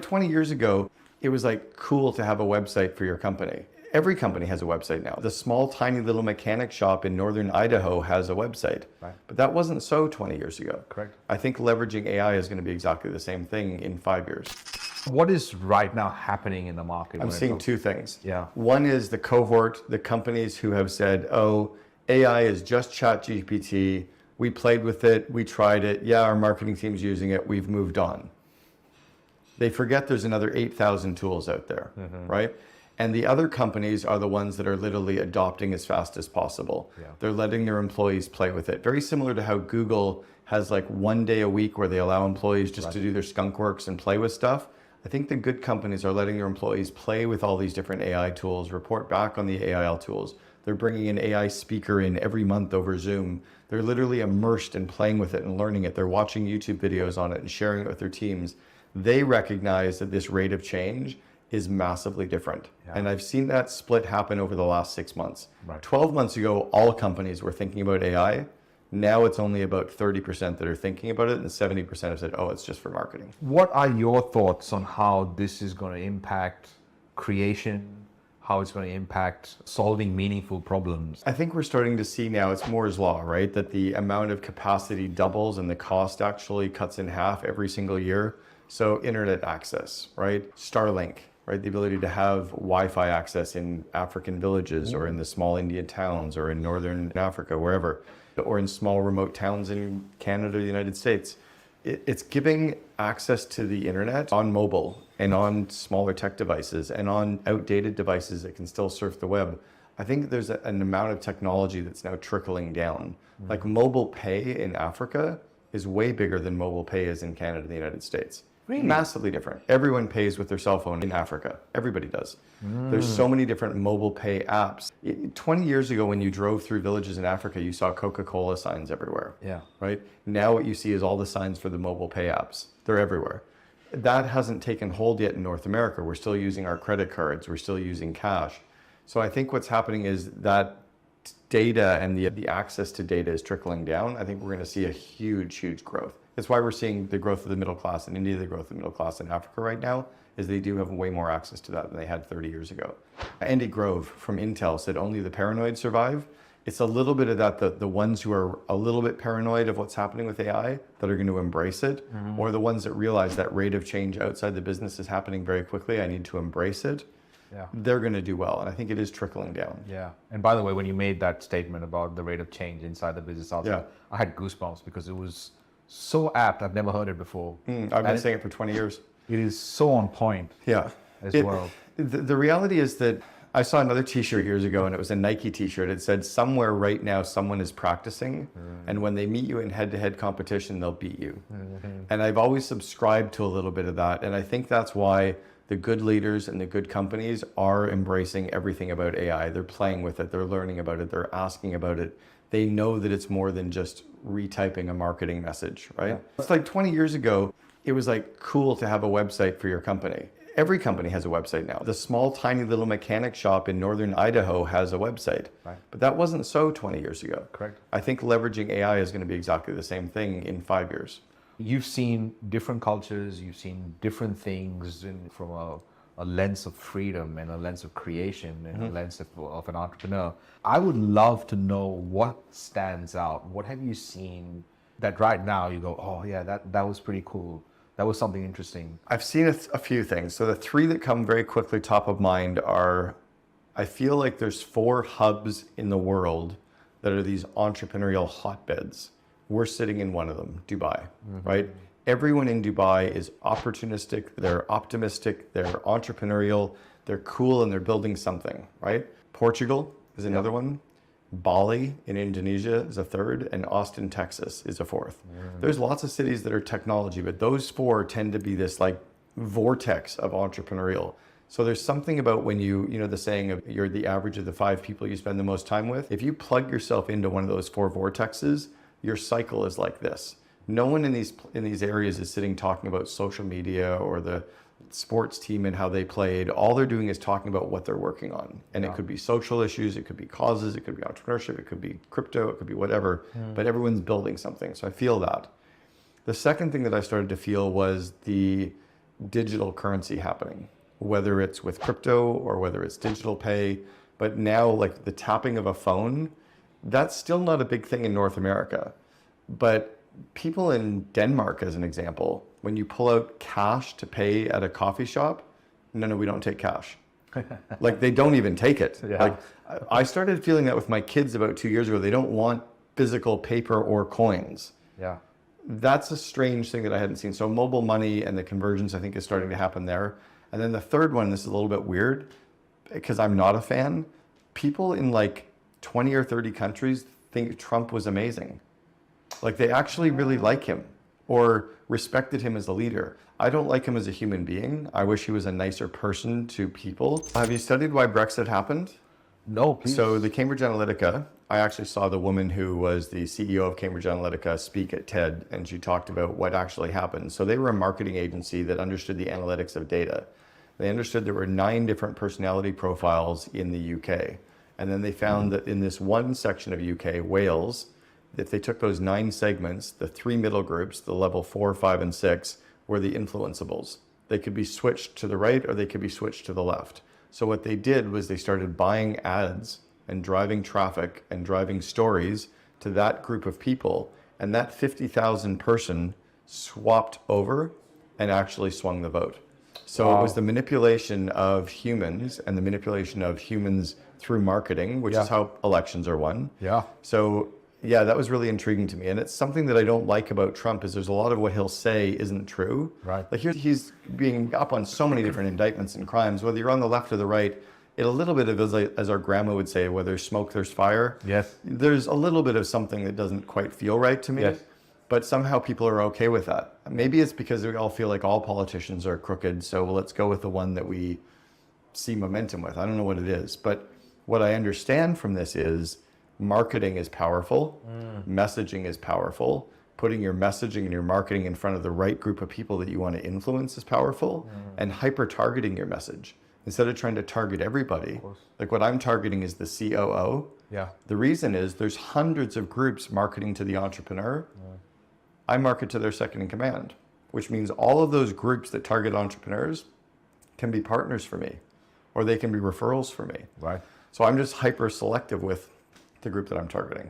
like 20 years ago, it was like cool to have a website for your company. Every company has a website now. The small, tiny little mechanic shop in northern Idaho has a website. Right. But that wasn't so 20 years ago. Correct. I think leveraging AI is going to be exactly the same thing in 5 years. What is right now happening in the market? I'm seeing two things. Yeah. One is the cohort, the companies who have said, oh, AI is just ChatGPT. We played with it. We tried it. Yeah, our marketing team's using it. We've moved on. They forget there's another 8,000 tools out there, right? And the other companies are the ones that are literally adopting as fast as possible. Yeah. They're letting their employees play with it. Very similar to how Google has like 1 day a week where they allow employees just to do their skunk works and play with stuff. I think the good companies are letting their employees play with all these different AI tools, report back on the AI tools. They're bringing an AI speaker in every month over Zoom. They're literally immersed in playing with it and learning it. They're watching YouTube videos on it and sharing it with their teams. They recognize that this rate of change is massively different. Yeah. And I've seen that split happen over the last 6 months. Right. 12 months ago, all companies were thinking about AI. Now it's only about 30% that are thinking about it, and 70% have said, oh, it's just for marketing. What are your thoughts on how this is going to impact creation, how it's going to impact solving meaningful problems? I think we're starting to see now, it's Moore's Law, right? That the amount of capacity doubles and the cost actually cuts in half every single year. So internet access, right? Starlink, right? The ability to have Wi-Fi access in African villages or in the small Indian towns or in Northern Africa, wherever, or in small remote towns in Canada or the United States. It's giving access to the internet on mobile and on smaller tech devices and on outdated devices that can still surf the web. I think there's an amount of technology that's now trickling down. Like mobile pay in Africa is way bigger than mobile pay is in Canada and the United States. Really? Massively different. Everyone pays with their cell phone in Africa. Everybody does. There's so many different mobile pay apps. 20 years ago, when you drove through villages in Africa, you saw Coca-Cola signs everywhere. Yeah. Right? Now what you see is all the signs for the mobile pay apps. They're everywhere. That hasn't taken hold yet in North America. We're still using our credit cards. We're still using cash. So I think what's happening is that data and the access to data is trickling down. I think we're going to see a huge, huge growth. That's why we're seeing the growth of the middle class in India, the growth of the middle class in Africa right now, is they do have way more access to that than they had 30 years ago. Andy Grove from Intel said only the paranoid survive. It's a little bit of that, the ones who are a little bit paranoid of what's happening with AI that are going to embrace it, or the ones that realize that rate of change outside the business is happening very quickly, I need to embrace it. Yeah. They're going to do well, and I think it is trickling down. Yeah. And by the way, when you made that statement about the rate of change inside the business also, I had goosebumps because it was so apt. I've never heard it before. I've been saying it for 20 years. It is so on point. Yeah. As well. The reality is that I saw another t-shirt years ago, and it was a Nike t-shirt. It said, somewhere right now someone is practicing, and when they meet you in head-to-head competition, they'll beat you. And I've always subscribed to a little bit of that, and I think that's why the good leaders and the good companies are embracing everything about AI. They're playing with it, they're learning about it, they're asking about it. They know that it's more than just retyping a marketing message, right? Yeah. It's like 20 years ago, it was like cool to have a website for your company. Every company has a website now. The small, tiny little mechanic shop in northern Idaho has a website. Right. But that wasn't so 20 years ago. Correct. I think leveraging AI is going to be exactly the same thing in 5 years. You've seen different cultures, you've seen different things from a lens of freedom and a lens of creation and a lens of an entrepreneur. I would love to know what stands out. What have you seen that right now you go, oh yeah, that was pretty cool. That was something interesting. I've seen a few things. So the three that come very quickly top of mind are, I feel like there's 4 hubs in the world that are these entrepreneurial hotbeds. We're sitting in one of them, Dubai, right? Everyone in Dubai is opportunistic, they're optimistic, they're entrepreneurial, they're cool, and they're building something, right? Portugal is another one. Bali in Indonesia is a third, and Austin, Texas is a fourth. There's lots of cities that are technology, but those 4 tend to be this like vortex of entrepreneurial. So there's something about when you know the saying of you're the average of the 5 people you spend the most time with. If you plug yourself into one of those 4 vortexes, your cycle is like this. No one in these areas is sitting talking about social media or the sports team and how they played. All they're doing is talking about what they're working on. And it could be social issues, it could be causes, it could be entrepreneurship, it could be crypto, it could be whatever, but everyone's building something. So I feel that. The second thing that I started to feel was the digital currency happening, whether it's with crypto or whether it's digital pay. But now, like the tapping of a phone, that's still not a big thing in North America. But people in Denmark, as an example, when you pull out cash to pay at a coffee shop, no, we don't take cash. Like they don't even take it. Yeah. Like I started feeling that with my kids about 2 years ago. They don't want physical paper or coins. Yeah. That's a strange thing that I hadn't seen. So mobile money and the convergence, I think, is starting to happen there. And then the third one, this is a little bit weird because I'm not a fan. People in like 20 or 30 countries think Trump was amazing. Like they actually really like him or respected him as a leader. I don't like him as a human being. I wish he was a nicer person to people. Have you studied why Brexit happened? No, please. So the Cambridge Analytica, I actually saw the woman who was the CEO of Cambridge Analytica speak at TED, and she talked about what actually happened. So they were a marketing agency that understood the analytics of data. They understood there were 9 different personality profiles in the UK. And then they found that in this one section of UK, Wales, if they took those 9 segments, the 3 middle groups, the level 4, 5, and 6, were the influenceables. They could be switched to the right or they could be switched to the left. So what they did was they started buying ads and driving traffic and driving stories to that group of people. And that 50,000 person swapped over and actually swung the vote. So Wow. It was the manipulation of humans and the manipulation of humans through marketing, which is how elections are won. Yeah. So yeah, that was really intriguing to me. And it's something that I don't like about Trump is there's a lot of what he'll say isn't true. Right. Like he's being up on so many different indictments and crimes, whether you're on the left or the right. It a little bit of, as our grandma would say, where there's smoke, there's fire. Yes. There's a little bit of something that doesn't quite feel right to me. Yes. But somehow people are okay with that. Maybe it's because we all feel like all politicians are crooked. So let's go with the one that we see momentum with. I don't know what it is. But what I understand from this is marketing is powerful. Messaging is powerful. Putting your messaging and your marketing in front of the right group of people that you want to influence is powerful. And hyper-targeting your message. Instead of trying to target everybody, like what I'm targeting is the COO. Yeah. The reason is there's hundreds of groups marketing to the entrepreneur. I market to their second in command, which means all of those groups that target entrepreneurs can be partners for me, or they can be referrals for me. Right. So I'm just hyper selective with the group that I'm targeting.